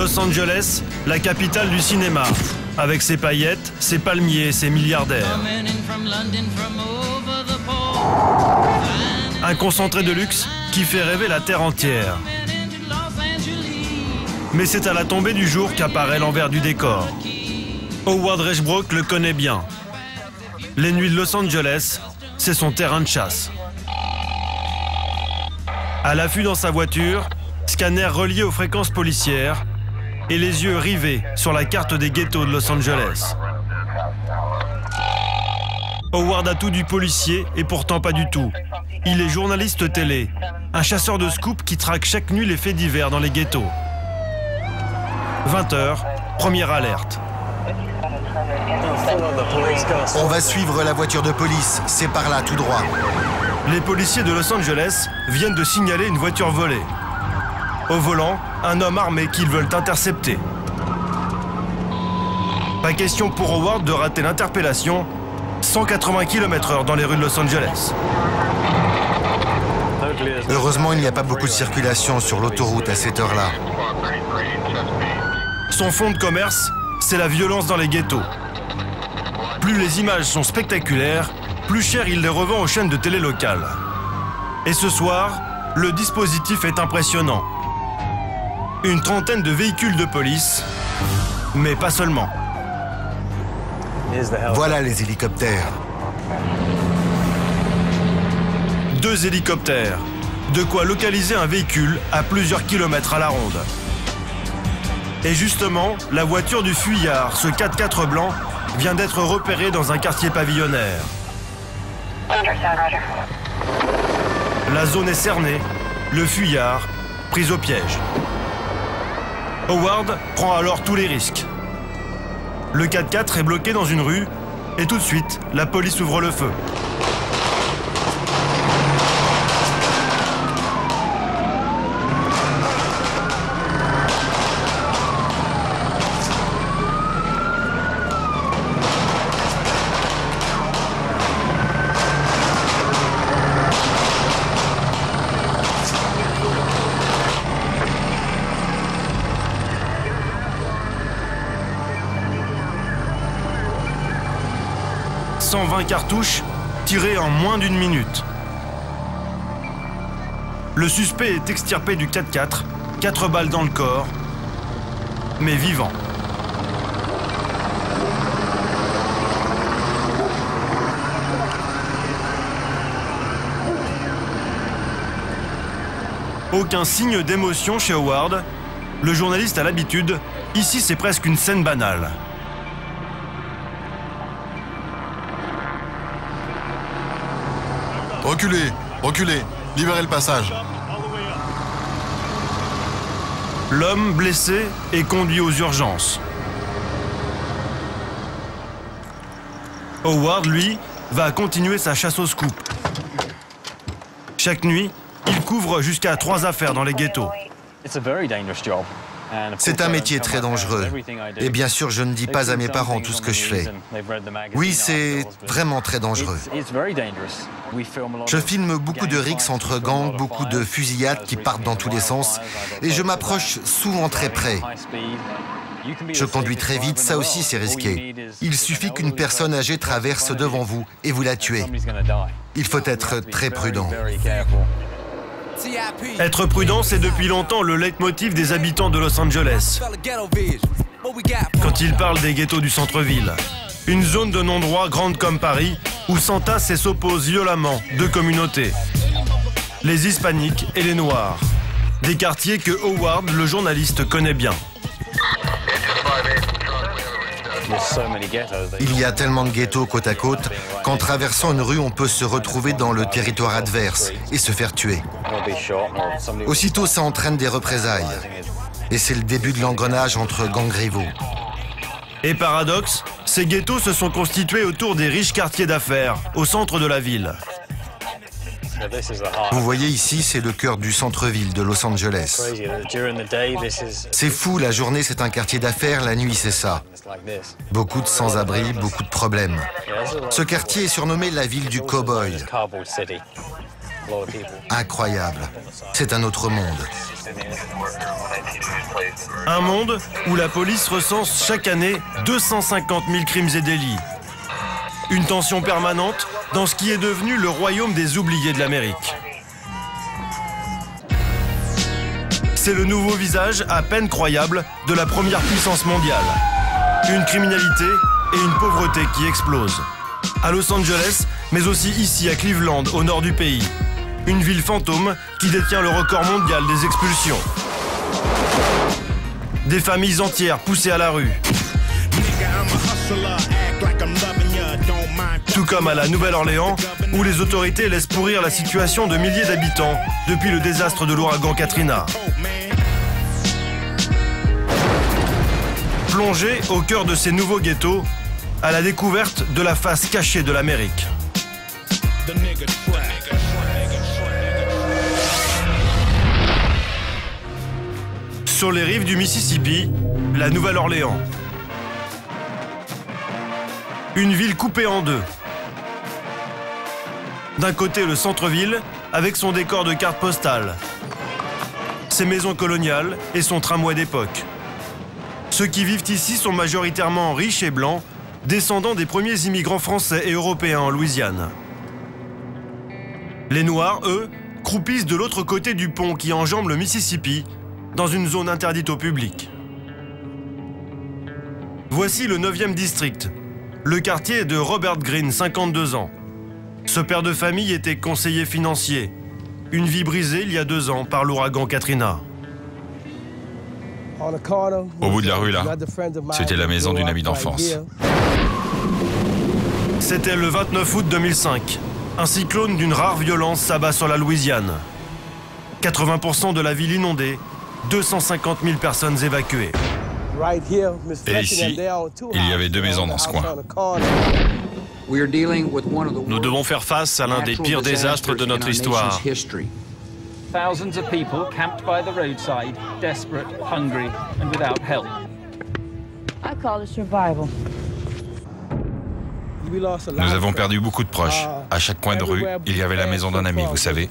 Los Angeles, la capitale du cinéma, avec ses paillettes, ses palmiers, ses milliardaires. Un concentré de luxe qui fait rêver la terre entière. Mais c'est à la tombée du jour qu'apparaît l'envers du décor. Howard Reichenbach le connaît bien. Les nuits de Los Angeles, c'est son terrain de chasse. À l'affût dans sa voiture, scanner relié aux fréquences policières et les yeux rivés sur la carte des ghettos de Los Angeles. Howard a tout du policier et pourtant pas du tout. Il est journaliste télé, un chasseur de scoop qui traque chaque nuit les faits divers dans les ghettos. 20h, première alerte. On va suivre la voiture de police, c'est par là, tout droit. Les policiers de Los Angeles viennent de signaler une voiture volée. Au volant, un homme armé qu'ils veulent intercepter. Pas question pour Howard de rater l'interpellation. 180 km/h dans les rues de Los Angeles. Heureusement, il n'y a pas beaucoup de circulation sur l'autoroute à cette heure-là. Son fonds de commerce, c'est la violence dans les ghettos. Plus les images sont spectaculaires, plus cher il les revend aux chaînes de télé locales. Et ce soir, le dispositif est impressionnant. Une trentaine de véhicules de police, mais pas seulement. Voilà les hélicoptères. 2 hélicoptères, de quoi localiser un véhicule à plusieurs kilomètres à la ronde. Et justement, la voiture du fuyard, ce 4x4 blanc, vient d'être repérée dans un quartier pavillonnaire. La zone est cernée, le fuyard pris au piège. Howard prend alors tous les risques. Le 4x4 est bloqué dans une rue et tout de suite, la police ouvre le feu. « 120 cartouches tirées en moins d'une minute. Le suspect est extirpé du 4x4, 4 balles dans le corps, mais vivant. Aucun signe d'émotion chez Howard. Le journaliste a l'habitude, ici c'est presque une scène banale. Reculez, reculez, libérez le passage. L'homme blessé est conduit aux urgences. Howard, lui, va continuer sa chasse au scoop. Chaque nuit, il couvre jusqu'à 3 affaires dans les ghettos. C'est un métier très dangereux. Et bien sûr, je ne dis pas à mes parents tout ce que je fais. Oui, c'est vraiment très dangereux. Je filme beaucoup de rixes entre gangs, beaucoup de fusillades qui partent dans tous les sens, et je m'approche souvent très près. Je conduis très vite, ça aussi c'est risqué. Il suffit qu'une personne âgée traverse devant vous et vous la tuez. Il faut être très prudent. Être prudent, c'est depuis longtemps le leitmotiv des habitants de Los Angeles. Quand ils parlent des ghettos du centre-ville, une zone de non-droit grande comme Paris, où s'entassent et s'opposent violemment 2 communautés, les hispaniques et les noirs. Des quartiers que Howard, le journaliste, connaît bien. Il y a tellement de ghettos côte à côte qu'en traversant une rue, on peut se retrouver dans le territoire adverse et se faire tuer. Aussitôt, ça entraîne des représailles. Et c'est le début de l'engrenage entre gangs rivaux. Et paradoxe, ces ghettos se sont constitués autour des riches quartiers d'affaires, au centre de la ville. Vous voyez ici, c'est le cœur du centre-ville de Los Angeles. C'est fou, la journée c'est un quartier d'affaires, la nuit c'est ça. Beaucoup de sans-abri, beaucoup de problèmes. Ce quartier est surnommé la ville du cow-boy. Incroyable. C'est un autre monde. Un monde où la police recense chaque année 250 000 crimes et délits. Une tension permanente dans ce qui est devenu le royaume des oubliés de l'Amérique. C'est le nouveau visage à peine croyable de la première puissance mondiale. Une criminalité et une pauvreté qui explosent. À Los Angeles, mais aussi ici à Cleveland, au nord du pays. Une ville fantôme qui détient le record mondial des expulsions. Des familles entières poussées à la rue. Tout comme à la Nouvelle-Orléans, où les autorités laissent pourrir la situation de milliers d'habitants depuis le désastre de l'ouragan Katrina. Plongé au cœur de ces nouveaux ghettos, à la découverte de la face cachée de l'Amérique. Sur les rives du Mississippi, la Nouvelle-Orléans. Une ville coupée en deux. D'un côté, le centre-ville, avec son décor de cartes postales, ses maisons coloniales et son tramway d'époque. Ceux qui vivent ici sont majoritairement riches et blancs, descendants des premiers immigrants français et européens en Louisiane. Les Noirs, eux, croupissent de l'autre côté du pont qui enjambe le Mississippi, dans une zone interdite au public. Voici le 9e district. Le quartier est de Robert Greene, 52 ans. Ce père de famille était conseiller financier. Une vie brisée il y a 2 ans par l'ouragan Katrina. Au bout de la rue, là, c'était la maison d'une amie d'enfance. C'était le 29 août 2005. Un cyclone d'une rare violence s'abat sur la Louisiane. 80% de la ville inondée, 250 000 personnes évacuées. Et ici, il y avait 2 maisons dans ce coin. Nous devons faire face à l'un des pires désastres de notre histoire. Thousands of people camped by the roadside, desperate, hungry, and without help. I call it survival. Nous avons perdu beaucoup de proches. À chaque coin de rue, il y avait la maison d'un ami, vous savez.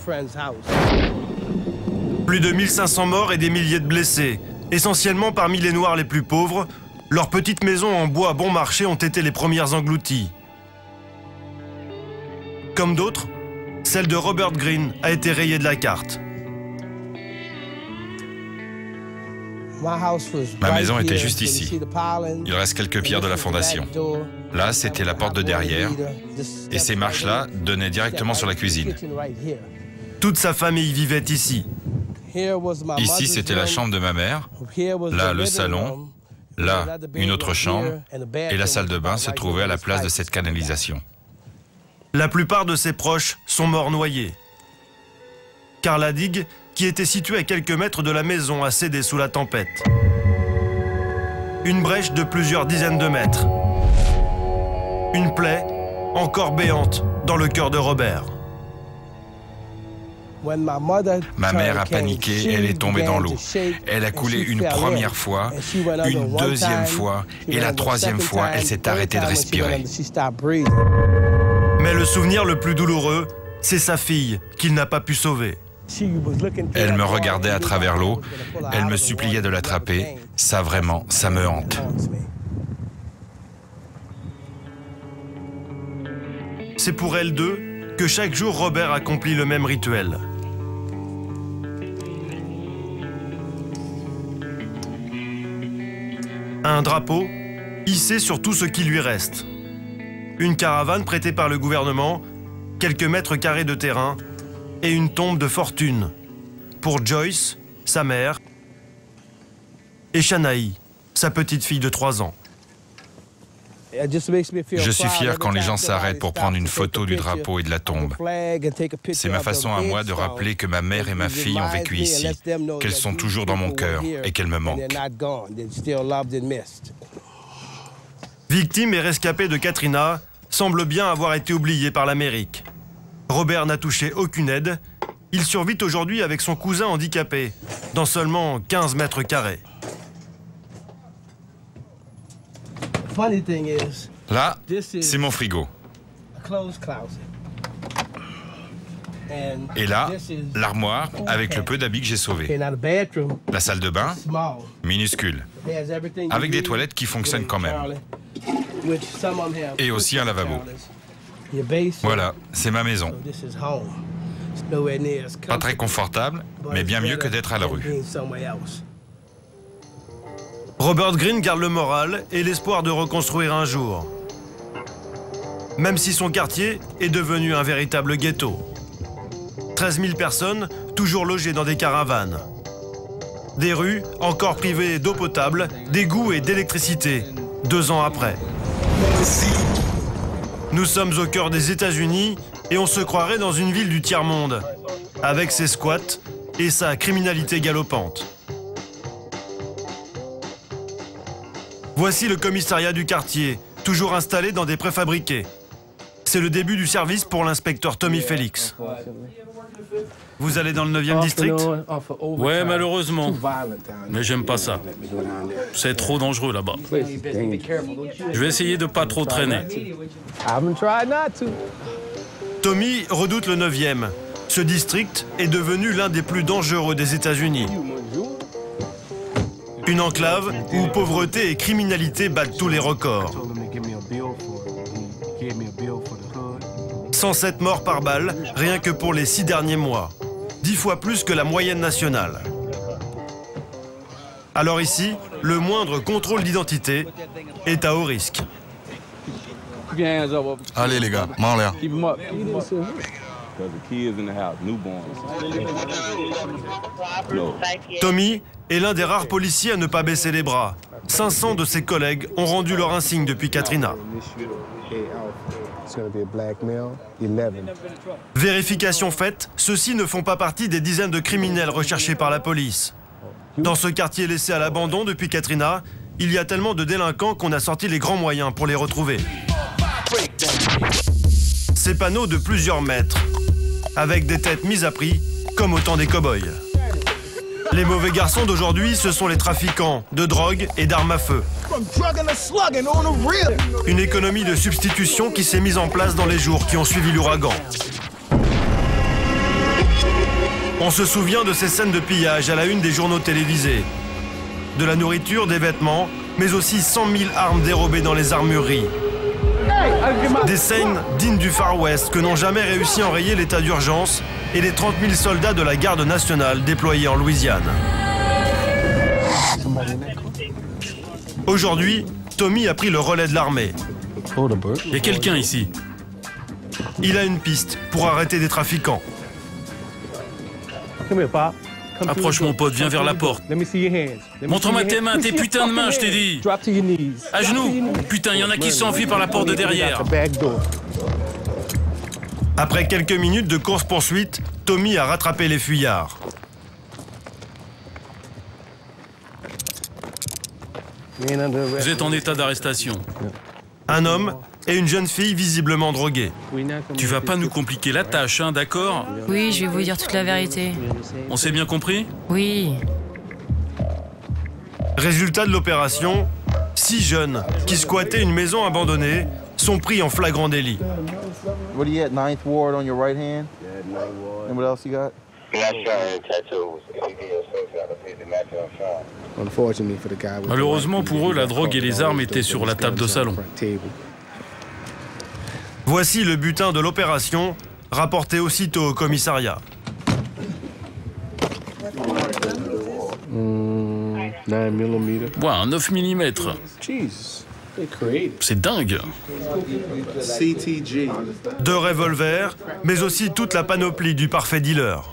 Plus de 1500 morts et des milliers de blessés. Essentiellement parmi les Noirs les plus pauvres, leurs petites maisons en bois bon marché ont été les premières englouties. Comme d'autres, celle de Robert Greene a été rayée de la carte. Ma maison était juste ici. Il reste quelques pierres de la fondation. Là, c'était la porte de derrière. Et ces marches-là donnaient directement sur la cuisine. Toute sa famille vivait ici. Ici, c'était la chambre de ma mère. Là, le salon. Là, une autre chambre. Et la salle de bain se trouvait à la place de cette canalisation. La plupart de ses proches sont morts noyés. Car la digue, qui était située à quelques mètres de la maison, a cédé sous la tempête. Une brèche de plusieurs dizaines de mètres. Une plaie encore béante dans le cœur de Robert. Ma mère a paniqué, elle est tombée dans l'eau. Elle a coulé une première fois, une deuxième fois, et la troisième fois, elle s'est arrêtée de respirer. Mais le souvenir le plus douloureux, c'est sa fille qu'il n'a pas pu sauver. Elle me regardait à travers l'eau, elle me suppliait de l'attraper. Ça vraiment, ça me hante. C'est pour elles deux que chaque jour Robert accomplit le même rituel. Un drapeau hissé sur tout ce qui lui reste. Une caravane prêtée par le gouvernement, quelques mètres carrés de terrain et une tombe de fortune pour Joyce, sa mère, et Shanaï, sa petite fille de 3 ans. Je suis fier quand les gens s'arrêtent pour prendre une photo du drapeau et de la tombe. C'est ma façon à moi de rappeler que ma mère et ma fille ont vécu ici, qu'elles sont toujours dans mon cœur et qu'elles me manquent. Victime et rescapé de Katrina, semble bien avoir été oublié par l'Amérique. Robert n'a touché aucune aide. Il survit aujourd'hui avec son cousin handicapé, dans seulement 15 mètres carrés. Là, c'est mon frigo. Et là, l'armoire avec le peu d'habits que j'ai sauvés. La salle de bain, minuscule, avec des toilettes qui fonctionnent quand même. Et aussi un lavabo. Voilà, c'est ma maison. Pas très confortable, mais bien mieux que d'être à la rue. Robert Greene garde le moral et l'espoir de reconstruire un jour. Même si son quartier est devenu un véritable ghetto. 13 000 personnes, toujours logées dans des caravanes. Des rues encore privées d'eau potable, d'égouts et d'électricité, 2 ans après. Nous sommes au cœur des États-Unis et on se croirait dans une ville du tiers-monde, avec ses squats et sa criminalité galopante. Voici le commissariat du quartier, toujours installé dans des préfabriqués. C'est le début du service pour l'inspecteur Tommy Felix. Vous allez dans le 9e district? Ouais, malheureusement. Mais j'aime pas ça. C'est trop dangereux là-bas. Je vais essayer de pas trop traîner. Tommy redoute le 9e. Ce district est devenu l'un des plus dangereux des États-Unis. Une enclave où pauvreté et criminalité battent tous les records. 107 morts par balle, rien que pour les 6 derniers mois. 10 fois plus que la moyenne nationale. Alors ici, le moindre contrôle d'identité est à haut risque. Allez les gars, main en l'air. Tommy est l'un des rares policiers à ne pas baisser les bras. 500 de ses collègues ont rendu leur insigne depuis Katrina. Vérification faite, ceux-ci ne font pas partie des dizaines de criminels recherchés par la police. Dans ce quartier laissé à l'abandon depuis Katrina, il y a tellement de délinquants qu'on a sorti les grands moyens pour les retrouver. Ces panneaux de plusieurs mètres, avec des têtes mises à prix, comme au temps des cow-boys. Les mauvais garçons d'aujourd'hui, ce sont les trafiquants de drogue et d'armes à feu. Une économie de substitution qui s'est mise en place dans les jours qui ont suivi l'ouragan. On se souvient de ces scènes de pillage à la une des journaux télévisés. De la nourriture, des vêtements, mais aussi 100 000 armes dérobées dans les armureries. Des scènes dignes du Far West que n'ont jamais réussi à enrayer l'état d'urgence et les 30 000 soldats de la garde nationale déployés en Louisiane. Aujourd'hui, Tommy a pris le relais de l'armée. Il y a quelqu'un ici. Il a une piste pour arrêter des trafiquants. Approche mon pote, viens vers la porte. Montre-moi tes mains, tes putains de mains, je t'ai dit. À genoux. Putain, il y en a qui s'enfuient par la porte de derrière. Après quelques minutes de course-poursuite, Tommy a rattrapé les fuyards. Vous êtes en état d'arrestation. Un homme et une jeune fille visiblement droguée. Tu vas pas nous compliquer la tâche, hein, d'accord? Oui, je vais vous dire toute la vérité. On s'est bien compris? Oui. Résultat de l'opération, 6 jeunes qui squattaient une maison abandonnée sont pris en flagrant délit. What are you at, 9th Ward on your right hand? And what else you got? Malheureusement pour eux, la drogue et les armes étaient sur la table de salon. Voici le butin de l'opération, rapporté aussitôt au commissariat. Ouais, un 9 mm. C'est dingue. 2 revolvers, mais aussi toute la panoplie du parfait dealer.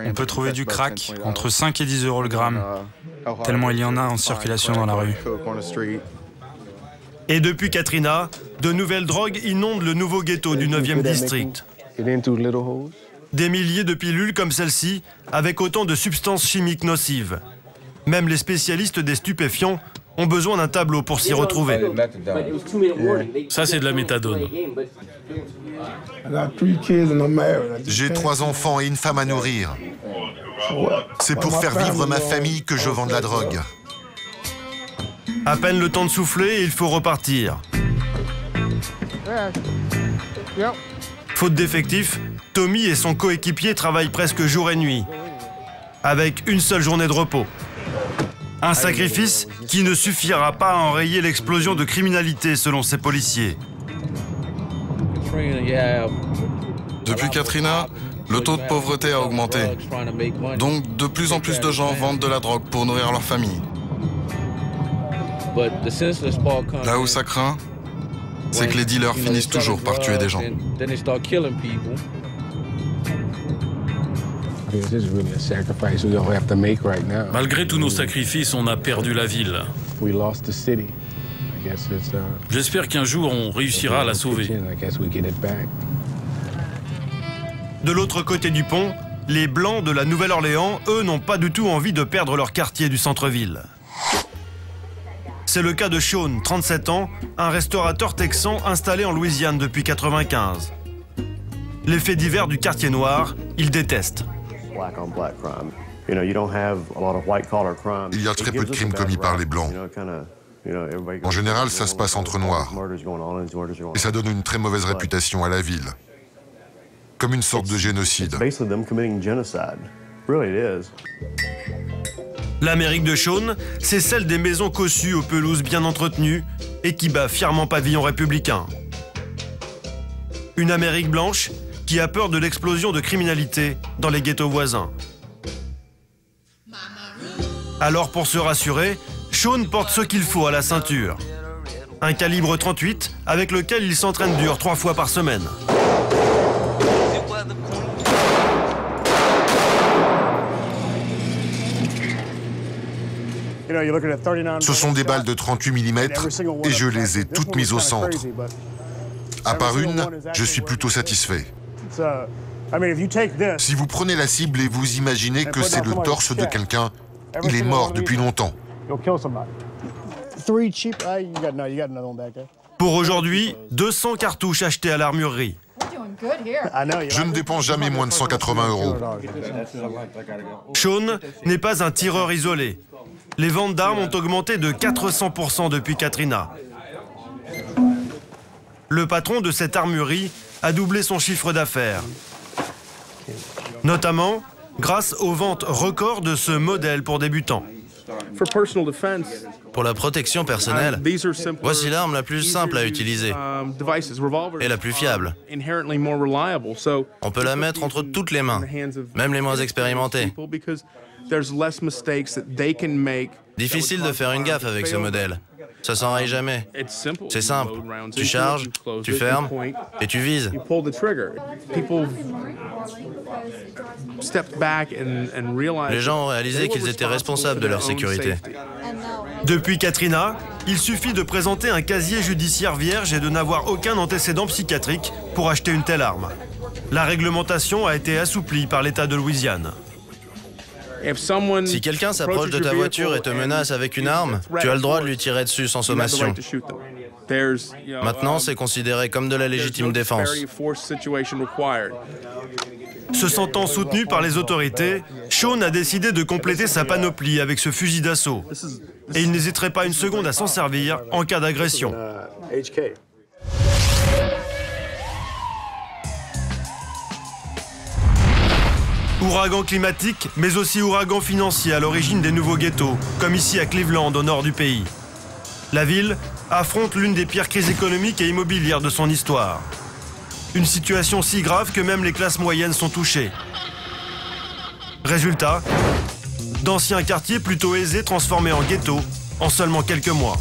On peut trouver du crack entre 5 et 10 € le gramme, tellement il y en a en circulation dans la rue. Et depuis Katrina, de nouvelles drogues inondent le nouveau ghetto du 9e district. Des milliers de pilules comme celle-ci, avec autant de substances chimiques nocives. Même les spécialistes des stupéfiants ont besoin d'un tableau pour s'y retrouver. Ça, c'est de la méthadone. J'ai 3 enfants et une femme à nourrir. C'est pour faire vivre ma famille que je vends de la drogue. À peine le temps de souffler et il faut repartir. Faute d'effectifs, Tommy et son coéquipier travaillent presque jour et nuit, avec une seule journée de repos. Un sacrifice qui ne suffira pas à enrayer l'explosion de criminalité selon ces policiers. Depuis Katrina, le taux de pauvreté a augmenté. Donc de plus en plus de gens vendent de la drogue pour nourrir leur famille. Là où ça craint, c'est que les dealers finissent toujours par tuer des gens. Malgré tous nos sacrifices, on a perdu la ville. J'espère qu'un jour, on réussira à la sauver. De l'autre côté du pont, les Blancs de la Nouvelle-Orléans, eux, n'ont pas du tout envie de perdre leur quartier du centre-ville. C'est le cas de Sean, 37 ans, un restaurateur texan installé en Louisiane depuis 1995. Les faits divers du quartier noir, il déteste. Il y a très peu de crimes commis par les Blancs. En général, ça se passe entre Noirs. Et ça donne une très mauvaise réputation à la ville. Comme une sorte de génocide. L'Amérique de Sean, c'est celle des maisons cossues aux pelouses bien entretenues et qui bat fièrement pavillon républicain. Une Amérique blanche qui a peur de l'explosion de criminalité dans les ghettos voisins. Alors pour se rassurer, Sean porte ce qu'il faut à la ceinture. Un calibre 38 avec lequel il s'entraîne dur 3 fois par semaine. Ce sont des balles de 38 mm et je les ai toutes mises au centre. À part une, je suis plutôt satisfait. Si vous prenez la cible et vous imaginez que c'est le torse de quelqu'un, il est mort depuis longtemps. Pour aujourd'hui, 200 cartouches achetées à l'armurerie. Je ne dépense jamais moins de 180 €. Sean n'est pas un tireur isolé. Les ventes d'armes ont augmenté de 400% depuis Katrina. Le patron de cette armurerie a doublé son chiffre d'affaires. Notamment grâce aux ventes records de ce modèle pour débutants. Pour la protection personnelle, voici l'arme la plus simple à utiliser et la plus fiable. On peut la mettre entre toutes les mains, même les moins expérimentées. Difficile de faire une gaffe avec ce modèle. Ça s'enraye jamais. C'est simple. Tu charges, tu fermes et tu vises. Les gens ont réalisé qu'ils étaient responsables de leur sécurité. Depuis Katrina, il suffit de présenter un casier judiciaire vierge et de n'avoir aucun antécédent psychiatrique pour acheter une telle arme. La réglementation a été assouplie par l'État de Louisiane. Si quelqu'un s'approche de ta voiture et te menace avec une arme, tu as le droit de lui tirer dessus sans sommation. Maintenant, c'est considéré comme de la légitime défense. Se sentant soutenu par les autorités, Sean a décidé de compléter sa panoplie avec ce fusil d'assaut. Et il n'hésiterait pas une seconde à s'en servir en cas d'agression. Ouragan climatique, mais aussi ouragan financier à l'origine des nouveaux ghettos, comme ici à Cleveland, au nord du pays. La ville affronte l'une des pires crises économiques et immobilières de son histoire. Une situation si grave que même les classes moyennes sont touchées. Résultat, d'anciens quartiers plutôt aisés transformés en ghettos en seulement quelques mois.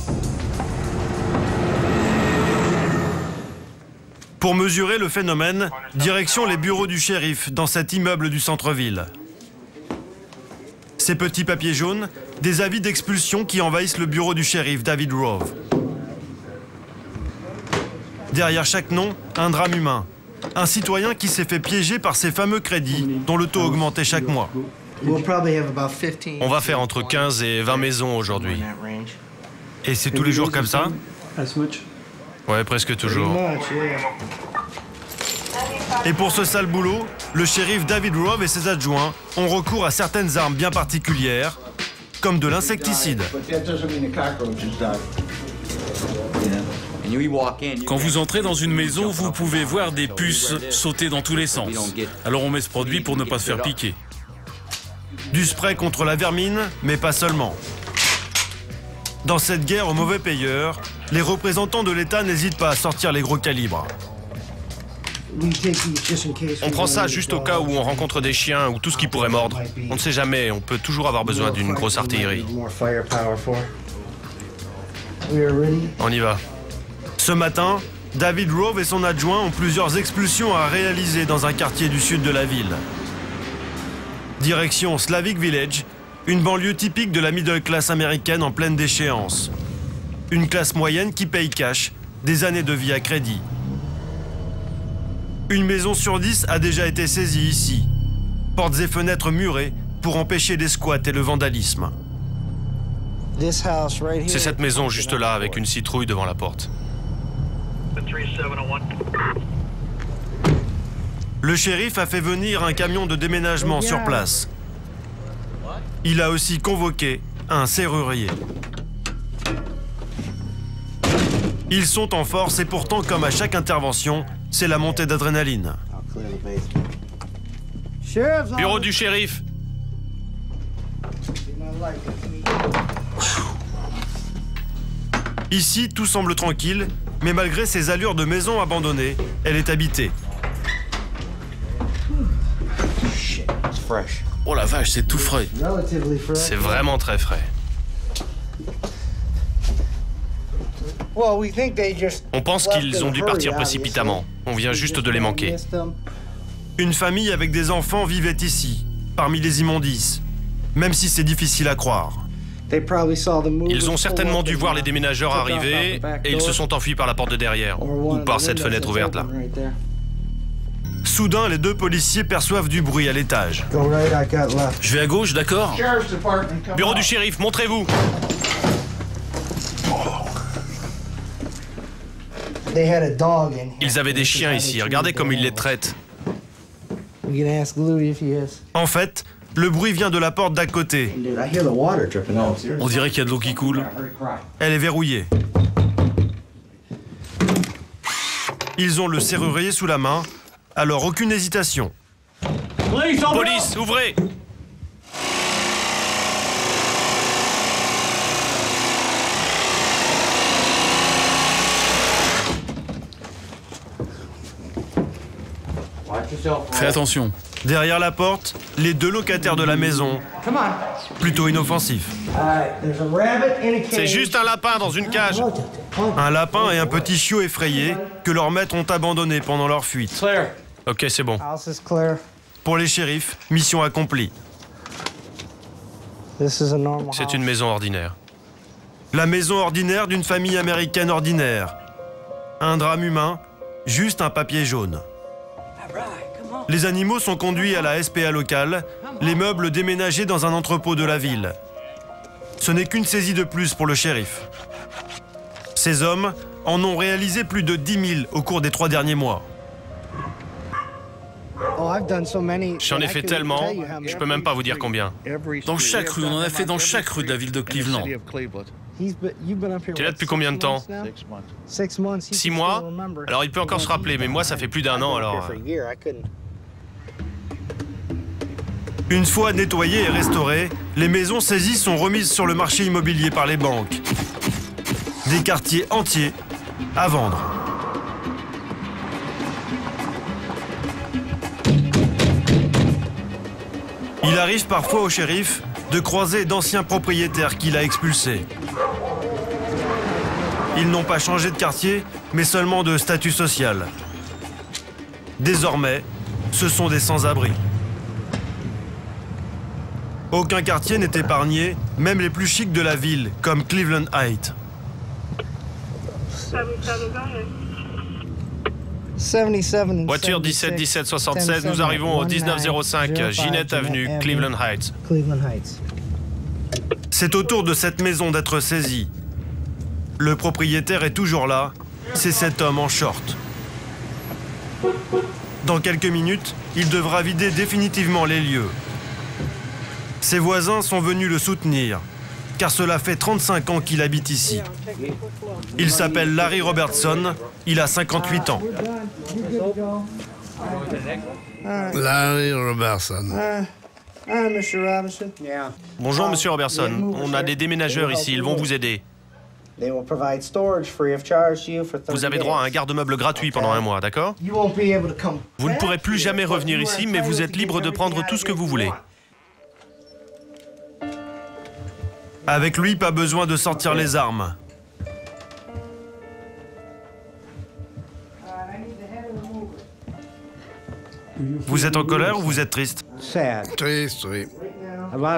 Pour mesurer le phénomène, direction les bureaux du shérif dans cet immeuble du centre-ville. Ces petits papiers jaunes, des avis d'expulsion qui envahissent le bureau du shérif David Rove. Derrière chaque nom, un drame humain. Un citoyen qui s'est fait piéger par ces fameux crédits dont le taux augmentait chaque mois. On va faire entre 15 et 20 maisons aujourd'hui. Et c'est tous les jours comme ça? Ouais, presque toujours. Et pour ce sale boulot, le shérif David Rove et ses adjoints ont recours à certaines armes bien particulières, comme de l'insecticide. Quand vous entrez dans une maison, vous pouvez voir des puces sauter dans tous les sens. Alors on met ce produit pour ne pas se faire piquer. Du spray contre la vermine, mais pas seulement. Dans cette guerre aux mauvais payeurs, les représentants de l'État n'hésitent pas à sortir les gros calibres. On prend ça juste au cas où on rencontre des chiens ou tout ce qui pourrait mordre. On ne sait jamais, on peut toujours avoir besoin d'une grosse artillerie. On y va. Ce matin, David Rove et son adjoint ont plusieurs expulsions à réaliser dans un quartier du sud de la ville. Direction Slavic Village, une banlieue typique de la middle class américaine en pleine déchéance. Une classe moyenne qui paye cash, des années de vie à crédit. Une maison sur 10 a déjà été saisie ici. Portes et fenêtres murées pour empêcher les squats et le vandalisme. C'est cette maison juste là avec une citrouille devant la porte. Le shérif a fait venir un camion de déménagement sur place. Il a aussi convoqué un serrurier. Ils sont en force et pourtant, comme à chaque intervention, c'est la montée d'adrénaline. Bureau du shérif. Ici, tout semble tranquille, mais malgré ses allures de maison abandonnée, elle est habitée. Oh la vache, c'est tout frais. C'est vraiment très frais. On pense qu'ils ont dû partir précipitamment. On vient juste de les manquer. Une famille avec des enfants vivait ici, parmi les immondices, même si c'est difficile à croire. Ils ont certainement dû voir les déménageurs arriver et ils se sont enfuis par la porte de derrière ou par cette fenêtre ouverte là. Soudain, les deux policiers perçoivent du bruit à l'étage. Je vais à gauche, d'accord? Bureau du shérif, montrez-vous. Ils avaient des chiens ici, regardez comme ils les traitent. En fait, le bruit vient de la porte d'à côté. On dirait qu'il y a de l'eau qui coule. Elle est verrouillée. Ils ont le serrurier sous la main, alors aucune hésitation. Police, ouvrez! Fais attention. Derrière la porte, les deux locataires de la maison, plutôt inoffensifs. C'est juste un lapin dans une cage. Un lapin et un petit chiot effrayé que leurs maîtres ont abandonné pendant leur fuite. Ok, c'est bon. Pour les shérifs, mission accomplie. C'est une maison ordinaire. La maison ordinaire d'une famille américaine ordinaire. Un drame humain, juste un papier jaune. Les animaux sont conduits à la SPA locale, les meubles déménagés dans un entrepôt de la ville. Ce n'est qu'une saisie de plus pour le shérif. Ces hommes en ont réalisé plus de 10 000 au cours des 3 derniers mois. J'en ai fait tellement, je peux même pas vous dire combien. Dans chaque rue, on en a fait dans chaque rue de la ville de Cleveland. T'es là depuis combien de temps? 6 mois? Alors il peut encore se rappeler, mais moi ça fait plus d'1 an alors... Une fois nettoyées et restaurées, les maisons saisies sont remises sur le marché immobilier par les banques. Des quartiers entiers à vendre. Il arrive parfois au shérif de croiser d'anciens propriétaires qu'il a expulsés. Ils n'ont pas changé de quartier, mais seulement de statut social. Désormais, ce sont des sans-abri. Aucun quartier n'est épargné, même les plus chics de la ville, comme Cleveland Heights. Voiture 17-17-76, nous arrivons au 1905 Ginette Avenue, Cleveland Heights. C'est au tour de cette maison d'être saisie. Le propriétaire est toujours là, c'est cet homme en short. Dans quelques minutes, il devra vider définitivement les lieux. Ses voisins sont venus le soutenir, car cela fait 35 ans qu'il habite ici. Il s'appelle Larry Robertson, il a 58 ans. Larry Robertson. Bonjour, monsieur Robertson. On a des déménageurs ici, ils vont vous aider. Vous avez droit à un garde-meuble gratuit pendant un mois, d'accord? Vous ne pourrez plus jamais revenir ici, mais vous êtes libre de prendre tout ce que vous voulez. Avec lui, pas besoin de sortir les armes. Vous êtes en colère ou vous êtes triste? Triste, oui.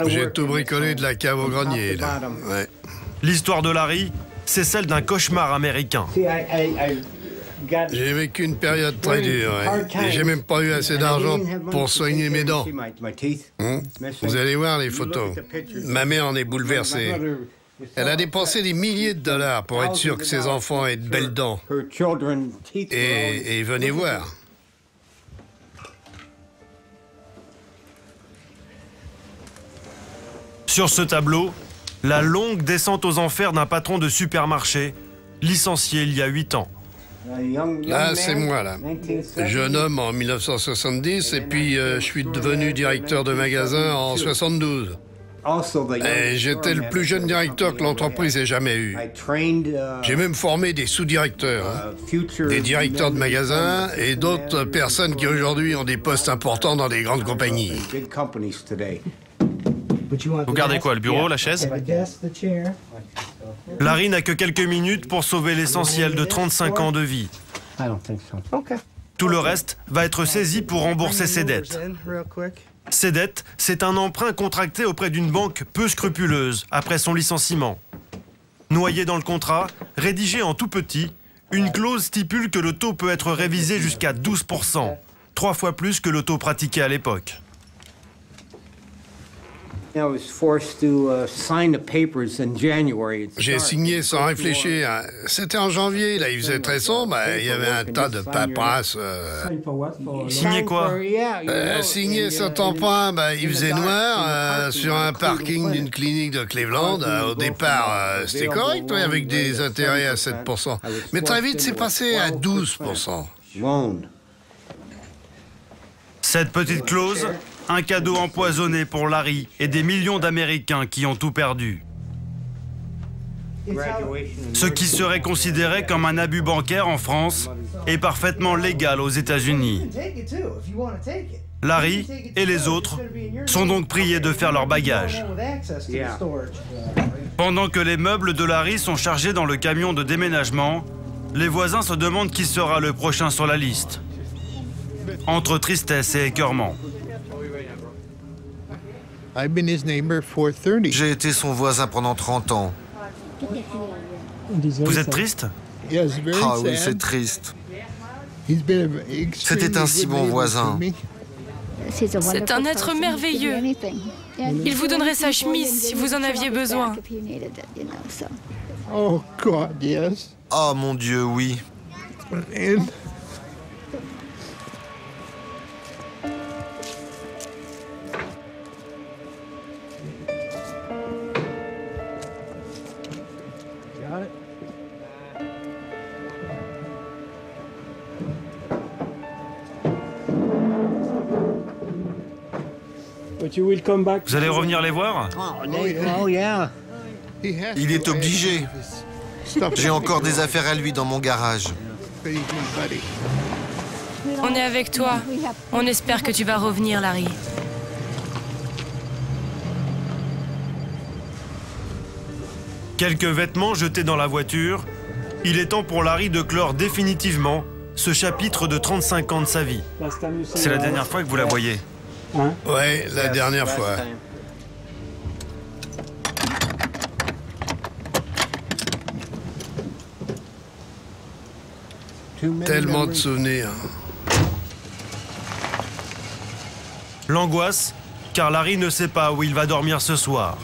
J'ai tout bricolé de la cave au grenier, là. Ouais. L'histoire de Larry, c'est celle d'un cauchemar américain. J'ai vécu une période très dure, ouais. Et j'ai même pas eu assez d'argent pour soigner mes dents. Vous allez voir les photos. Ma mère en est bouleversée. Elle a dépensé des milliers de dollars pour être sûre que ses enfants aient de belles dents. Et venez voir. Sur ce tableau, la longue descente aux enfers d'un patron de supermarché, licencié il y a 8 ans. Là, c'est moi, là. Jeune homme en 1970, et puis je suis devenu directeur de magasin en 72. Et j'étais le plus jeune directeur que l'entreprise ait jamais eu. J'ai même formé des sous-directeurs, des directeurs de magasins et d'autres personnes qui aujourd'hui ont des postes importants dans des grandes compagnies. Vous gardez quoi, le bureau, la chaise? Larry n'a que quelques minutes pour sauver l'essentiel de 35 ans de vie. Tout le reste va être saisi pour rembourser ses dettes. Ses dettes, c'est un emprunt contracté auprès d'une banque peu scrupuleuse après son licenciement. Noyé dans le contrat, rédigé en tout petit, une clause stipule que le taux peut être révisé jusqu'à 12%, 3 fois plus que le taux pratiqué à l'époque. J'ai signé sans réfléchir. C'était en janvier, là, il faisait très sombre, il y avait un tas de paperasse. Signer quoi? Signer cet emprunt, il faisait noir, sur un parking d'une clinique de Cleveland. Au départ, c'était correct, oui, avec des intérêts à 7%. Mais très vite, c'est passé à 12%. Cette petite clause, un cadeau empoisonné pour Larry et des millions d'Américains qui ont tout perdu. Ce qui serait considéré comme un abus bancaire en France est parfaitement légal aux États-Unis. Larry et les autres sont donc priés de faire leur bagage. Pendant que les meubles de Larry sont chargés dans le camion de déménagement, les voisins se demandent qui sera le prochain sur la liste. Entre tristesse et écœurement. J'ai été son voisin pendant 30 ans. Vous êtes triste? Ah oui, c'est triste. C'était un si bon voisin. C'est un être merveilleux. Il vous donnerait sa chemise si vous en aviez besoin. Oh mon Dieu, oui. Vous allez revenir les voir? Il est obligé. J'ai encore des affaires à lui dans mon garage. On est avec toi. On espère que tu vas revenir, Larry. Quelques vêtements jetés dans la voiture, il est temps pour Larry de clore définitivement ce chapitre de 35 ans de sa vie. C'est la dernière fois que vous la voyez. Ouais, la dernière fois. Tellement de souvenirs. L'angoisse, car Larry ne sait pas où il va dormir ce soir.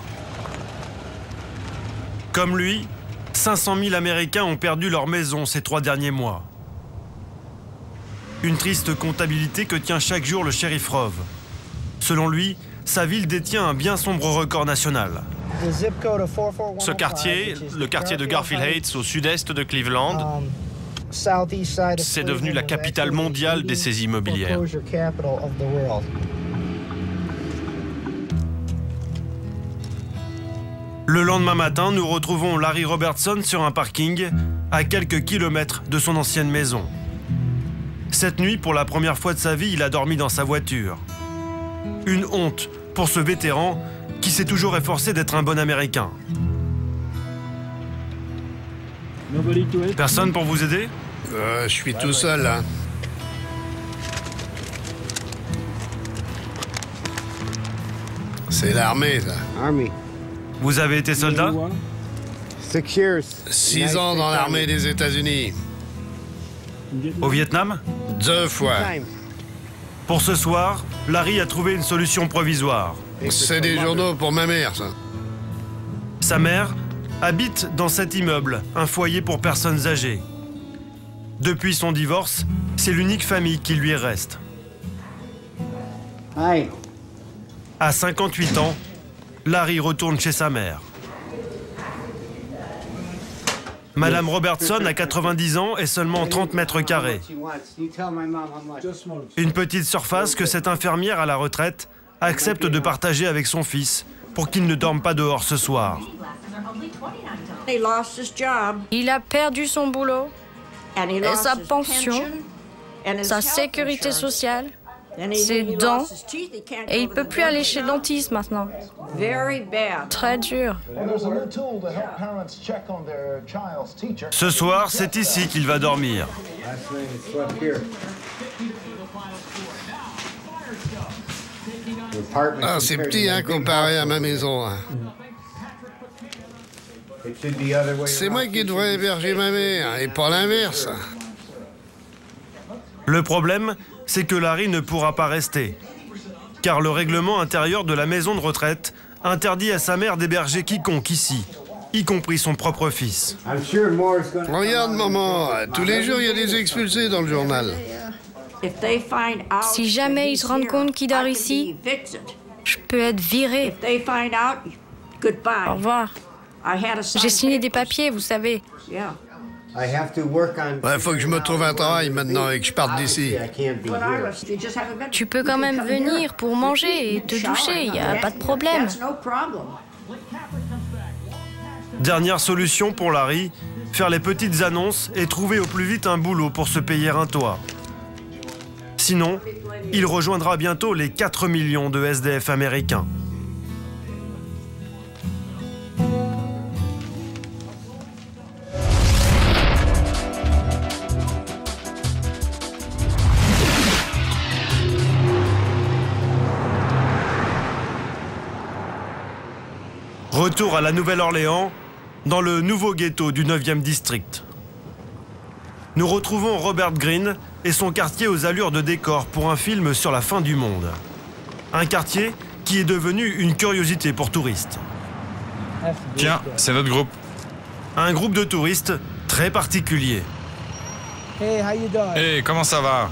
Comme lui, 500 000 Américains ont perdu leur maison ces 3 derniers mois. Une triste comptabilité que tient chaque jour le shérif Rove. Selon lui, sa ville détient un bien sombre record national. Ce quartier, le quartier de Garfield Heights au sud-est de Cleveland, c'est devenu la capitale mondiale des saisies immobilières. Le lendemain matin, nous retrouvons Larry Robertson sur un parking à quelques kilomètres de son ancienne maison. Cette nuit, pour la première fois de sa vie, il a dormi dans sa voiture. Une honte pour ce vétéran qui s'est toujours efforcé d'être un bon Américain. Personne pour vous aider? Je suis tout seul, là. C'est l'armée, ça. Vous avez été soldat? 6 ans dans l'armée des États-Unis. Au Vietnam? 2 fois. Pour ce soir, Larry a trouvé une solution provisoire. C'est des journaux pour ma mère, ça. Sa mère habite dans cet immeuble, un foyer pour personnes âgées. Depuis son divorce, c'est l'unique famille qui lui reste. À 58 ans, Larry retourne chez sa mère. Madame Robertson a 90 ans et seulement 30 mètres carrés. Une petite surface que cette infirmière à la retraite accepte de partager avec son fils pour qu'il ne dorme pas dehors ce soir. Il a perdu son boulot, et sa pension, sa sécurité sociale, ses dents, et il ne peut plus aller chez le dentiste maintenant. Très dur. Ce soir, c'est ici qu'il va dormir. Ah, c'est petit, hein, comparé à ma maison. Hein. C'est moi qui devrais héberger ma mère, et pas l'inverse. Le problème, c'est que Larry ne pourra pas rester. Car le règlement intérieur de la maison de retraite interdit à sa mère d'héberger quiconque ici, y compris son propre fils. Regarde, maman, tous les jours, il y a des expulsés dans le journal. Si jamais ils se rendent compte qu'il dort ici, je peux être viré. Au revoir. J'ai signé des papiers, vous savez. Ouais, faut que je me trouve un travail maintenant et que je parte d'ici. Tu peux quand même venir pour manger et te doucher, il n'y a pas de problème. Dernière solution pour Larry, faire les petites annonces et trouver au plus vite un boulot pour se payer un toit. Sinon, il rejoindra bientôt les 4 millions de SDF américains. Retour à la Nouvelle-Orléans, dans le nouveau ghetto du 9e district. Nous retrouvons Robert Greene et son quartier aux allures de décor pour un film sur la fin du monde. Un quartier qui est devenu une curiosité pour touristes. Tiens, c'est notre groupe. Un groupe de touristes très particulier. Hey, comment ça va?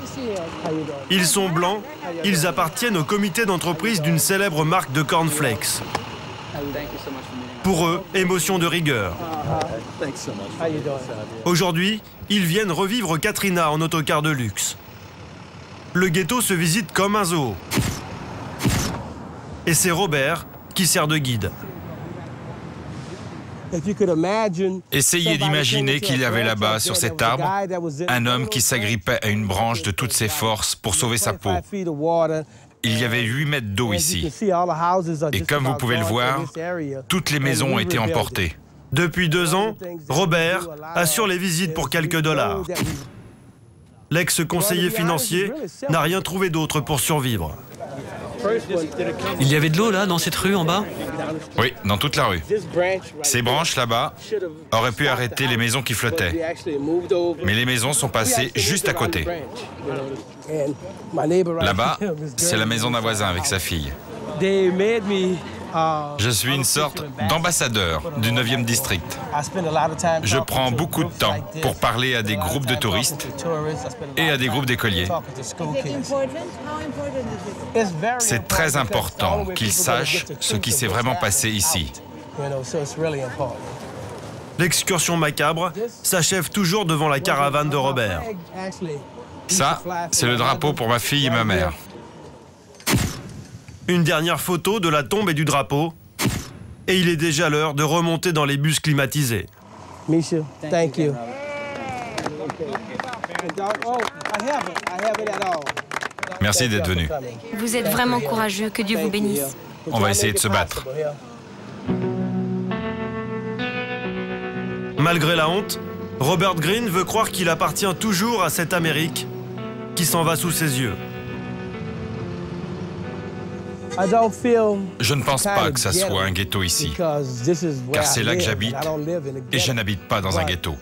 Ils sont blancs, ils appartiennent au comité d'entreprise d'une célèbre marque de cornflakes. Pour eux, émotion de rigueur. Aujourd'hui, ils viennent revivre Katrina en autocar de luxe. Le ghetto se visite comme un zoo. Et c'est Robert qui sert de guide. Essayez d'imaginer qu'il y avait là-bas, sur cet arbre, un homme qui s'agrippait à une branche de toutes ses forces pour sauver sa peau. Il y a 8 mètres d'eau ici. Et comme vous pouvez le voir, toutes les maisons ont été emportées. Depuis 2 ans, Robert assure les visites pour quelques dollars. L'ex-conseiller financier n'a rien trouvé d'autre pour survivre. Il y avait de l'eau là, dans cette rue en bas? Oui, dans toute la rue. Ces branches là-bas auraient pu arrêter les maisons qui flottaient. Mais les maisons sont passées juste à côté. Là-bas, c'est la maison d'un voisin avec sa fille. Je suis une sorte d'ambassadeur du 9e district. Je prends beaucoup de temps pour parler à des groupes de touristes et à des groupes d'écoliers. C'est très important qu'ils sachent ce qui s'est vraiment passé ici. L'excursion macabre s'achève toujours devant la caravane de Robert. Ça, c'est le drapeau pour ma fille et ma mère. Une dernière photo de la tombe et du drapeau. Et il est déjà l'heure de remonter dans les bus climatisés. Misha, thank you. Merci d'être venu. Vous êtes vraiment courageux, que Dieu vous bénisse. On va essayer de se battre. Malgré la honte, Robert Greene veut croire qu'il appartient toujours à cette Amérique qui s'en va sous ses yeux. Je ne pense pas que ça soit un ghetto ici, car c'est là que j'habite et je n'habite pas dans un ghetto.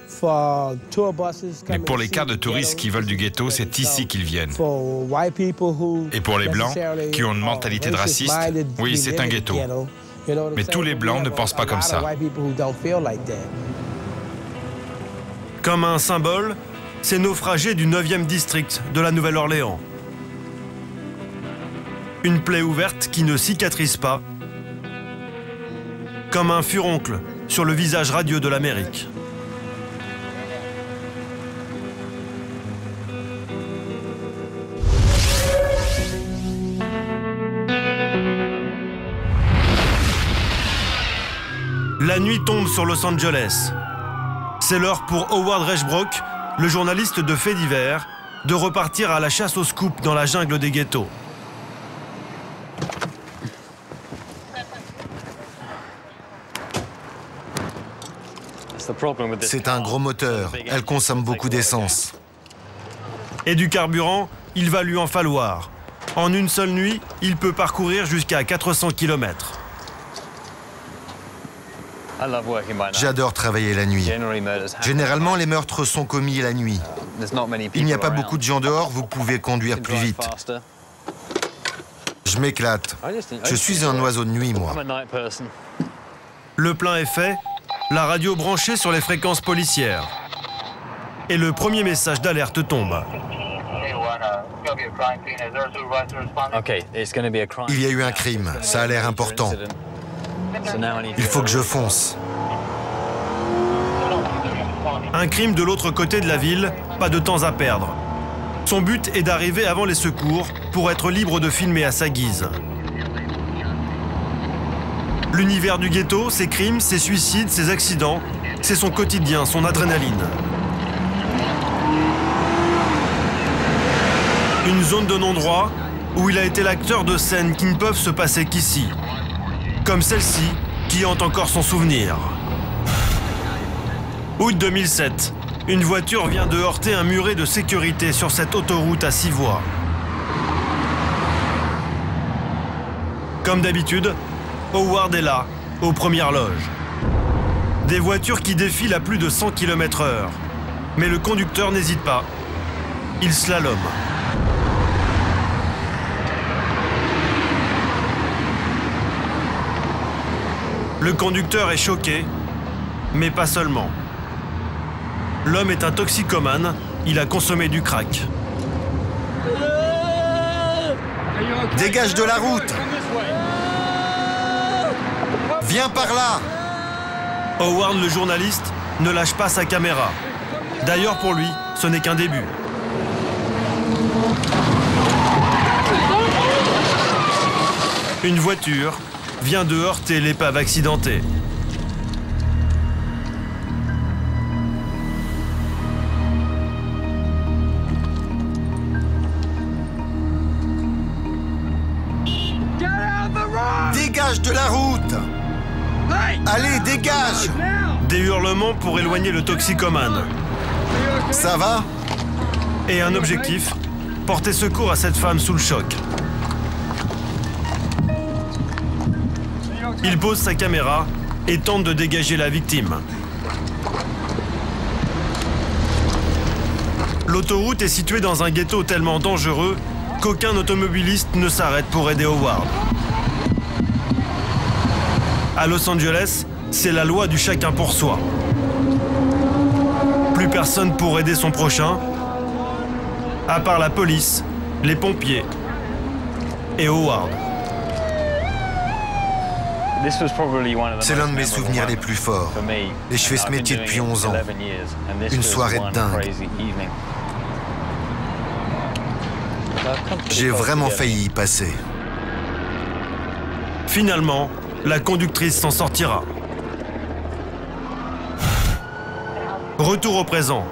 Mais pour les cas de touristes qui veulent du ghetto, c'est ici qu'ils viennent. Et pour les Blancs qui ont une mentalité de raciste, oui, c'est un ghetto. Mais tous les Blancs ne pensent pas comme ça. Comme un symbole, ces naufragés du 9e district de la Nouvelle-Orléans. Une plaie ouverte qui ne cicatrise pas, comme un furoncle sur le visage radieux de l'Amérique. La nuit tombe sur Los Angeles. C'est l'heure pour Howard Rechbrock, le journaliste de faits divers, de repartir à la chasse au scoop dans la jungle des ghettos. C'est un gros moteur. Elle consomme beaucoup d'essence. Et du carburant, il va lui en falloir. En une seule nuit, il peut parcourir jusqu'à 400 km. J'adore travailler la nuit. Généralement, les meurtres sont commis la nuit. Il n'y a pas beaucoup de gens dehors, vous pouvez conduire plus vite. Je m'éclate. Je suis un oiseau de nuit, moi. Le plein est fait, la radio branchée sur les fréquences policières. Et le premier message d'alerte tombe. Il y a eu un crime, ça a l'air important. Il faut que je fonce. Un crime de l'autre côté de la ville, pas de temps à perdre. Son but est d'arriver avant les secours pour être libre de filmer à sa guise. L'univers du ghetto, ses crimes, ses suicides, ses accidents, c'est son quotidien, son adrénaline. Une zone de non-droit où il a été l'acteur de scènes qui ne peuvent se passer qu'ici. Comme celle-ci, qui hante encore son souvenir. Août 2007, une voiture vient de heurter un muret de sécurité sur cette autoroute à 6 voies. Comme d'habitude, Howard est là, aux premières loges. Des voitures qui défilent à plus de 100 km/h. Mais le conducteur n'hésite pas. Il slalome. Le conducteur est choqué, mais pas seulement. L'homme est un toxicomane, il a consommé du crack. Dégage de la route! Viens par là! Howard, le journaliste, ne lâche pas sa caméra. D'ailleurs, pour lui, ce n'est qu'un début. Une voiture vient de heurter l'épave accidentée. Dégage de la route! Allez, dégage! Des hurlements pour éloigner le toxicomane. Ça va? Et un objectif, porter secours à cette femme sous le choc. Il pose sa caméra et tente de dégager la victime. L'autoroute est située dans un ghetto tellement dangereux qu'aucun automobiliste ne s'arrête pour aider Howard. À Los Angeles, c'est la loi du chacun pour soi. Plus personne pour aider son prochain, à part la police, les pompiers et Howard. C'est l'un de mes souvenirs les plus forts. Et je fais ce métier depuis 11 ans. Une soirée de dingue. J'ai vraiment failli y passer. Finalement, la conductrice s'en sortira. Retour au présent.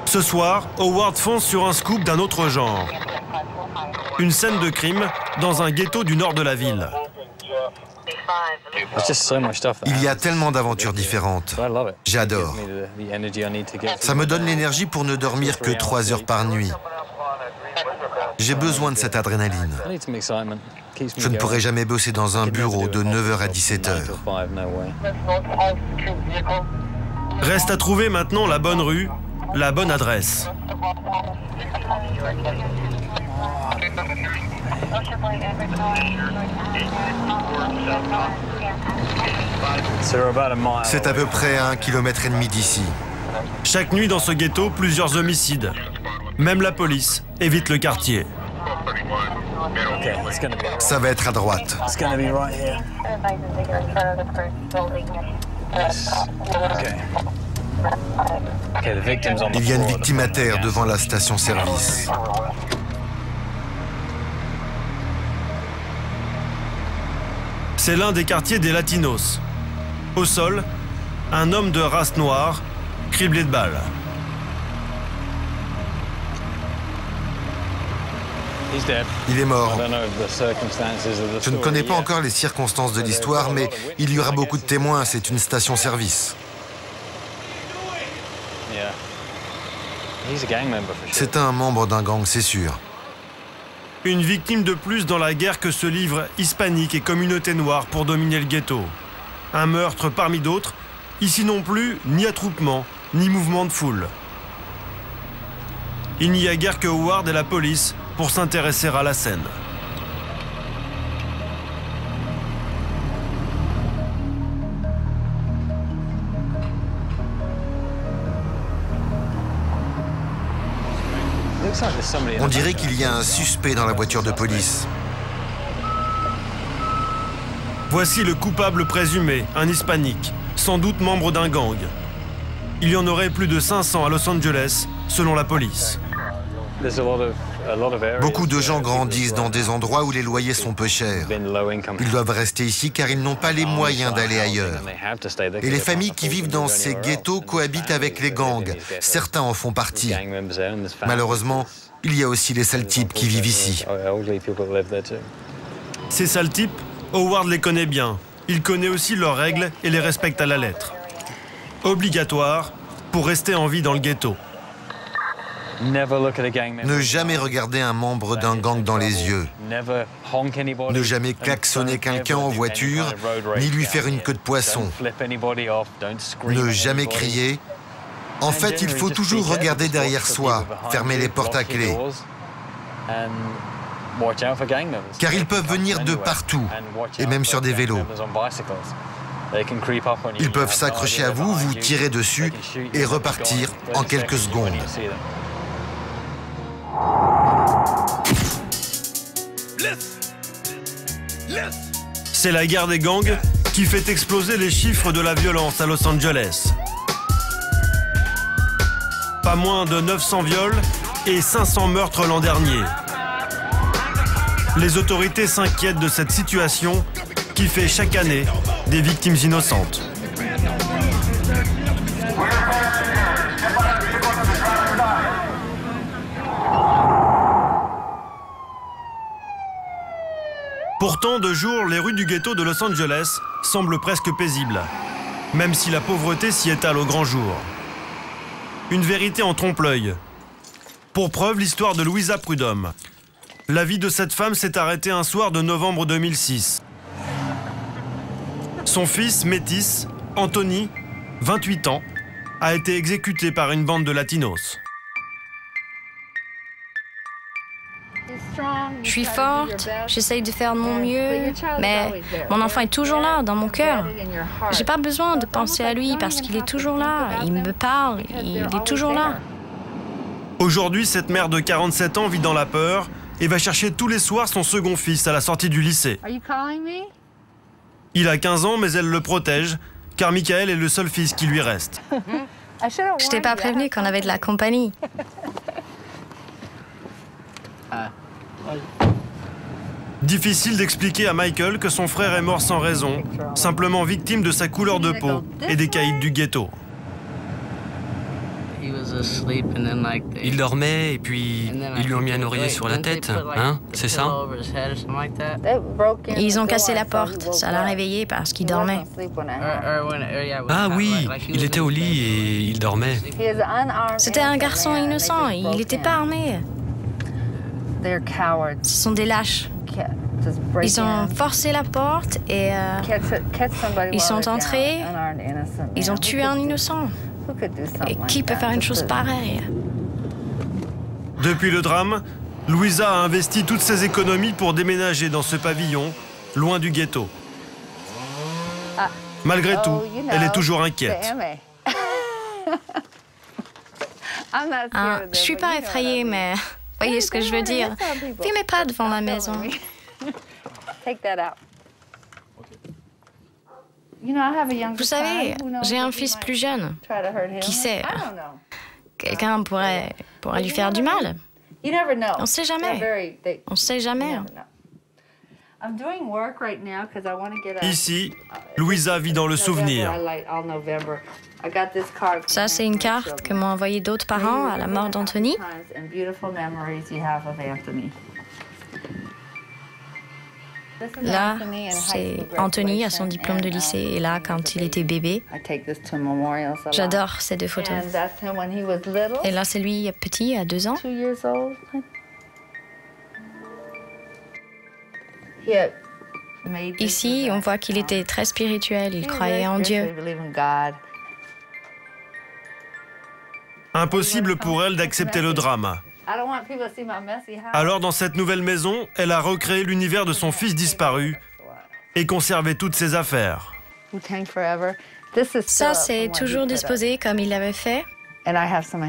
Ce soir, Howard fonce sur un scoop d'un autre genre. Une scène de crime dans un ghetto du nord de la ville. Il y a tellement d'aventures différentes. J'adore. Ça me donne l'énergie pour ne dormir que 3 heures par nuit. J'ai besoin de cette adrénaline. Je ne pourrai jamais bosser dans un bureau de 9h à 17h. Reste à trouver maintenant la bonne rue, la bonne adresse. C'est à peu près à 1,5 km d'ici. Chaque nuit dans ce ghetto, plusieurs homicides. Même la police évite le quartier. Ça va être à droite. Il y a une victime à terre devant la station-service. C'est l'un des quartiers des Latinos. Au sol, un homme de race noire, criblé de balles. Il est mort. Je ne connais pas encore les circonstances de l'histoire, mais il y aura beaucoup de témoins. C'est une station-service. C'est un membre d'un gang, c'est sûr. Une victime de plus dans la guerre que se livrent hispaniques et communautés noires pour dominer le ghetto. Un meurtre parmi d'autres, ici non plus, ni attroupement, ni mouvement de foule. Il n'y a guère que Howard et la police pour s'intéresser à la scène. On dirait qu'il y a un suspect dans la voiture de police. Voici le coupable présumé, un hispanique, sans doute membre d'un gang. Il y en aurait plus de 500 à Los Angeles, selon la police. Beaucoup de gens grandissent dans des endroits où les loyers sont peu chers. Ils doivent rester ici car ils n'ont pas les moyens d'aller ailleurs. Et les familles qui vivent dans ces ghettos cohabitent avec les gangs. Certains en font partie. Malheureusement, il y a aussi les sales types qui vivent ici. Ces sales types, Howard les connaît bien. Il connaît aussi leurs règles et les respecte à la lettre. Obligatoire pour rester en vie dans le ghetto. Ne jamais regarder un membre d'un gang dans les yeux. Ne jamais klaxonner quelqu'un en voiture, ni lui faire une queue de poisson. Ne jamais crier. En fait, il faut toujours regarder derrière soi, fermer les portes à clé. Car ils peuvent venir de partout, et même sur des vélos. Ils peuvent s'accrocher à vous, vous tirer dessus et repartir en quelques secondes. C'est la guerre des gangs qui fait exploser les chiffres de la violence à Los Angeles. Pas moins de 900 viols et 500 meurtres l'an dernier. Les autorités s'inquiètent de cette situation qui fait chaque année des victimes innocentes. Pourtant, de jour, les rues du ghetto de Los Angeles semblent presque paisibles, même si la pauvreté s'y étale au grand jour. Une vérité en trompe-l'œil. Pour preuve, l'histoire de Louisa Prudhomme. La vie de cette femme s'est arrêtée un soir de novembre 2006. Son fils, métis, Anthony, 28 ans, a été exécuté par une bande de Latinos. Je suis forte, j'essaye de faire de mon mieux, mais mon enfant est toujours là, dans mon cœur. J'ai pas besoin de penser à lui parce qu'il est toujours là. Il me parle, il est toujours là. Aujourd'hui, cette mère de 47 ans vit dans la peur et va chercher tous les soirs son second fils à la sortie du lycée. Il a 15 ans, mais elle le protège, car Michael est le seul fils qui lui reste. Je t'ai pas prévenu qu'on avait de la compagnie. Difficile d'expliquer à Michael que son frère est mort sans raison, simplement victime de sa couleur de peau et des caïds du ghetto. Il dormait et puis ils lui ont mis un oreiller sur la tête, hein? C'est ça? Ils ont cassé la porte, ça l'a réveillé parce qu'il dormait. Ah oui, il était au lit et il dormait. C'était un garçon innocent, il n'était pas armé. Ce sont des lâches. Ils ont forcé la porte et ils sont entrés. Ils ont tué un innocent. Et qui peut faire une chose pareille? Depuis le drame, Louisa a investi toutes ses économies pour déménager dans ce pavillon, loin du ghetto. Malgré tout, elle est toujours inquiète. Je suis pas effrayée, mais voyez ce que je veux dire. Filmez pas devant la maison. Vous savez, j'ai un fils plus jeune. Qui sait? Quelqu'un pourrait lui faire du mal. On sait jamais. On sait jamais. Ici, Louisa vit dans le souvenir. Ça, c'est une carte que m'ont envoyée d'autres parents à la mort d'Anthony. Là, c'est Anthony à son diplôme de lycée et là, quand il était bébé. J'adore ces deux photos. Et là, c'est lui petit, à 2 ans. Ici, on voit qu'il était très spirituel, il croyait en Dieu. Impossible pour elle d'accepter le drame. Alors, dans cette nouvelle maison, elle a recréé l'univers de son fils disparu et conservé toutes ses affaires. Ça, c'est toujours disposé comme il l'avait fait.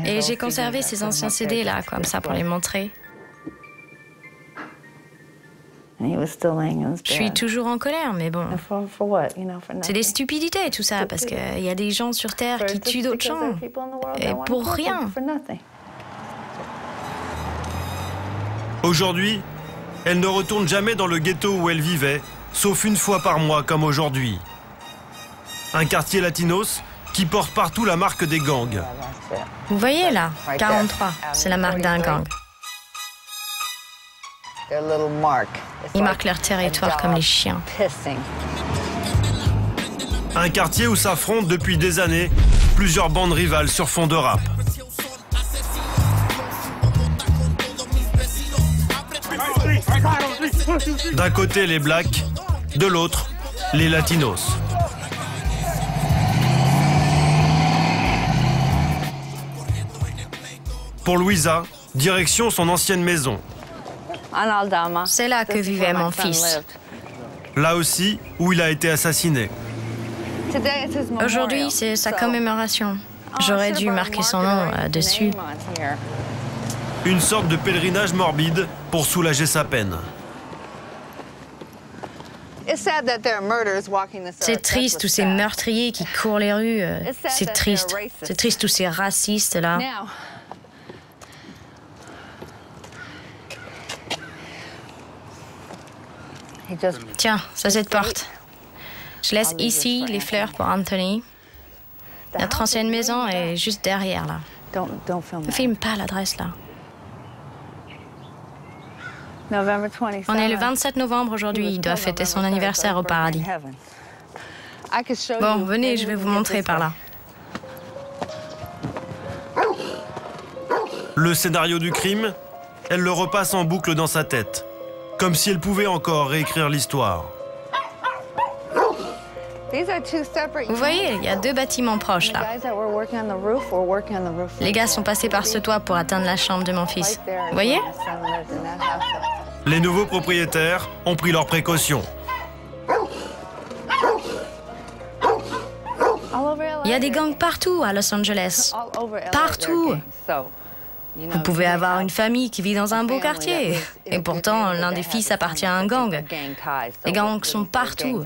Et j'ai conservé ces anciens CD là, comme ça, pour les montrer. Je suis toujours en colère, mais bon. C'est des stupidités, tout ça, parce qu'il y a des gens sur Terre qui tuent d'autres gens. Et pour rien. Aujourd'hui, elle ne retourne jamais dans le ghetto où elle vivait, sauf une fois par mois comme aujourd'hui. Un quartier latinos qui porte partout la marque des gangs. Vous voyez là, 43, c'est la marque d'un gang. Ils marquent leur territoire comme les chiens. Un quartier où s'affrontent depuis des années plusieurs bandes rivales sur fond de rap. D'un côté les blacks, de l'autre les latinos. Pour Louisa, direction son ancienne maison. C'est là que vivait mon fils. Là aussi où il a été assassiné. Aujourd'hui, c'est sa commémoration. J'aurais dû marquer son nom dessus. Une sorte de pèlerinage morbide pour soulager sa peine. C'est triste, tous ces meurtriers qui courent les rues. C'est triste. C'est triste, tous ces racistes-là. Tiens, ça, cette porte. Je laisse ici les fleurs pour Anthony. Notre ancienne maison est juste derrière, là. Ne filme pas l'adresse, là. On est le 27 novembre aujourd'hui. Il doit fêter son anniversaire au paradis. Bon, venez, je vais vous montrer par là. Le scénario du crime, elle le repasse en boucle dans sa tête, comme si elle pouvait encore réécrire l'histoire. Vous voyez, il y a 2 bâtiments proches, là. Les gars sont passés par ce toit pour atteindre la chambre de mon fils. Vous voyez? Les nouveaux propriétaires ont pris leurs précautions. Il y a des gangs partout à Los Angeles. Partout. Vous pouvez avoir une famille qui vit dans un beau quartier. Et pourtant, l'un des fils appartient à un gang. Les gangs sont partout.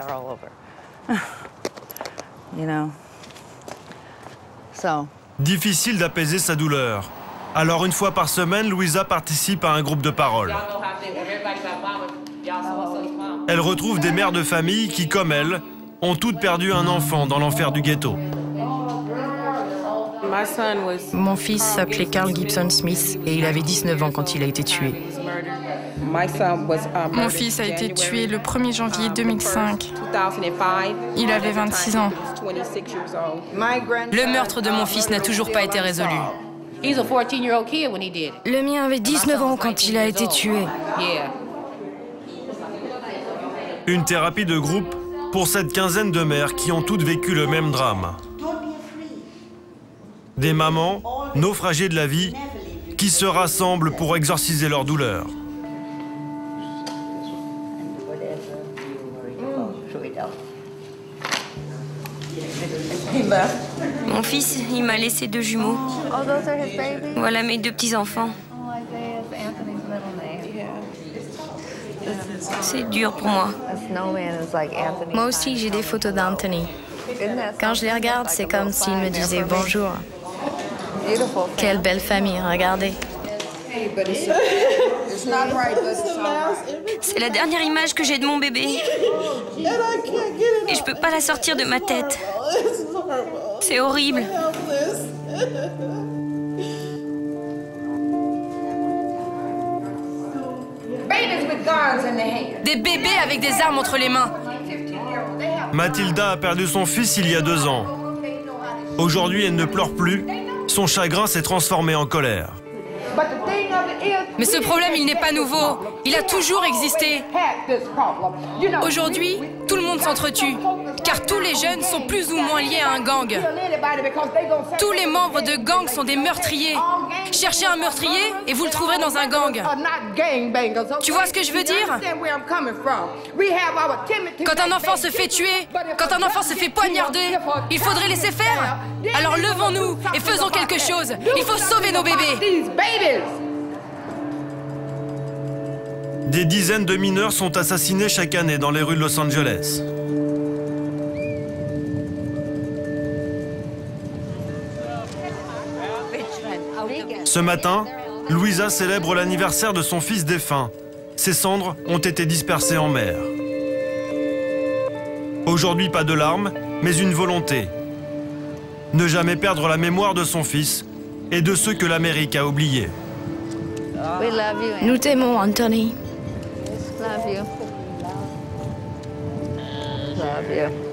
Difficile d'apaiser sa douleur. Alors une fois par semaine, Louisa participe à un groupe de parole. Elle retrouve des mères de famille qui, comme elle, ont toutes perdu un enfant dans l'enfer du ghetto. Mon fils s'appelait Carl Gibson Smith et il avait 19 ans quand il a été tué. Mon fils a été tué le 1er janvier 2005. Il avait 26 ans. Le meurtre de mon fils n'a toujours pas été résolu. Le mien avait 19 ans quand il a été tué. Une thérapie de groupe pour cette quinzaine de mères qui ont toutes vécu le même drame. Des mamans, naufragées de la vie, qui se rassemblent pour exorciser leur douleur. Mon fils, il m'a laissé 2 jumeaux. Voilà mes 2 petits-enfants. C'est dur pour moi. Moi aussi, j'ai des photos d'Anthony. Quand je les regarde, c'est comme s'il me disait bonjour. Quelle belle famille, regardez. C'est la dernière image que j'ai de mon bébé. Et je peux pas la sortir de ma tête. C'est horrible. Des bébés avec des armes entre les mains. Mathilda a perdu son fils il y a 2 ans. Aujourd'hui, elle ne pleure plus. Son chagrin s'est transformé en colère. Mais ce problème, il n'est pas nouveau. Il a toujours existé. Aujourd'hui, tout le monde s'entretue, car tous les jeunes sont plus ou moins liés à un gang. Tous les membres de gangs sont des meurtriers. Cherchez un meurtrier et vous le trouverez dans un gang. Tu vois ce que je veux dire? Quand un enfant se fait tuer, quand un enfant se fait poignarder, il faudrait laisser faire. Alors levons-nous et faisons quelque chose. Il faut sauver nos bébés. Des dizaines de mineurs sont assassinés chaque année dans les rues de Los Angeles. Ce matin, Louisa célèbre l'anniversaire de son fils défunt. Ses cendres ont été dispersées en mer. Aujourd'hui, pas de larmes, mais une volonté. Ne jamais perdre la mémoire de son fils et de ceux que l'Amérique a oubliés. Nous t'aimons, Anthony. Love you.